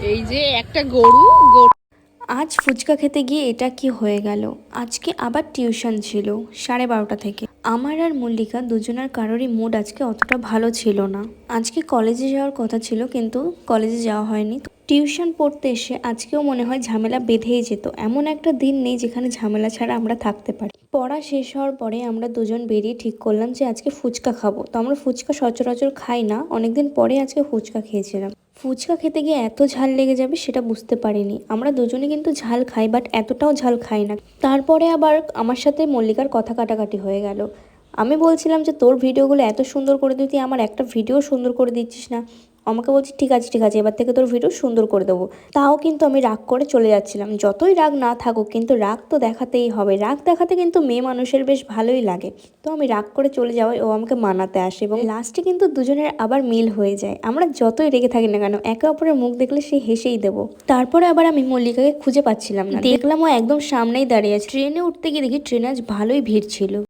এই যে একটা গরু আজ ফুচকা খেতে গিয়ে এটা কি হয়ে গেল। আজকে আবার টিউশন ছিল 12:30 থেকে। আমার আর মল্লিকা দুজনের কারোরই মুড আজকে অতটা ভালো ছিল না। আজকে কলেজে যাওয়ার কথা ছিল কিন্তু কলেজে যাওয়া হয়নি। টিউশন পড়তে এসে আজকেও মনে হয় ঝামেলা বেঁধেই যেত। এমন একটা দিন নেই যেখানে ঝামেলা ছাড়া আমরা থাকতে পারি। পড়া শেষ হওয়ার পরে আমরা দুজন বেরিয়ে ঠিক করলাম যে আজকে ফুচকা খাবো। তো আমরা ফুচকা সচরাচর খাই না, অনেকদিন পরে আজকে ফুচকা খেয়েছিলাম। ফুচকা খেতে গিয়ে এত ঝাল লেগে যাবে সেটা বুঝতে পারিনি। আমরা দুজনে কিন্তু ঝাল খাই, বাট এতটাও ঝাল খাই না। তারপরে আবার আমার সাথে মল্লিকার কথা কাটাকাটি হয়ে গেল। আমি বলছিলাম যে তোর ভিডিওগুলো এত সুন্দর করে দিই, তুই আমার একটা ভিডিও সুন্দর করে দিচ্ছিস না। আমাকে বলছি ঠিক আছে ঠিক আছে, এবার থেকে তোর ভিডিও সুন্দর করে দেবো। তাও কিন্তু আমি রাগ করে চলে যাচ্ছিলাম। যতই রাগ না থাকুক কিন্তু রাগ তো দেখাতেই হবে। রাগ দেখাতে কিন্তু মেয়ে মানুষের বেশ ভালোই লাগে। তো আমি রাগ করে চলে যাওয়ায় ও আমাকে মানাতে আসে এবং লাস্টে কিন্তু দুজনের আবার মিল হয়ে যায়। আমরা যতই রেগে থাকি না কেন একে অপরের মুখ দেখলে সে হেসেই দেবো। তারপরে আবার আমি মল্লিকাকে খুঁজে পাচ্ছিলাম না, দেখলাম ও একদম সামনেই দাঁড়িয়ে আছে। ট্রেনে উঠতে গিয়ে দেখি ট্রেনে আজ ভালোই ভিড় ছিল।